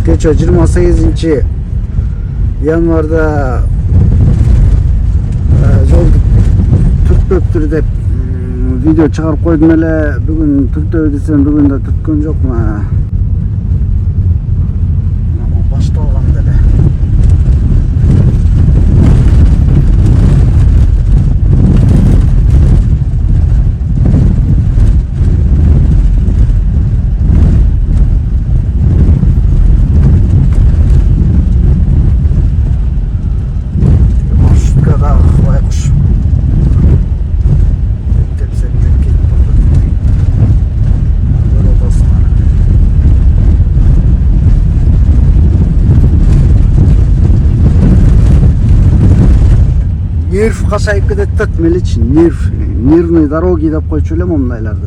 Кече 28-январда жолду түртпөптүр деп видео чыгарып койдум эле. Бүгүн түртөбү десем бүгүн да түрткөн жокмун. Башталган деле. Нерв кашайып кетет да, мелич нервные дороги деп койчу элем мындайларды.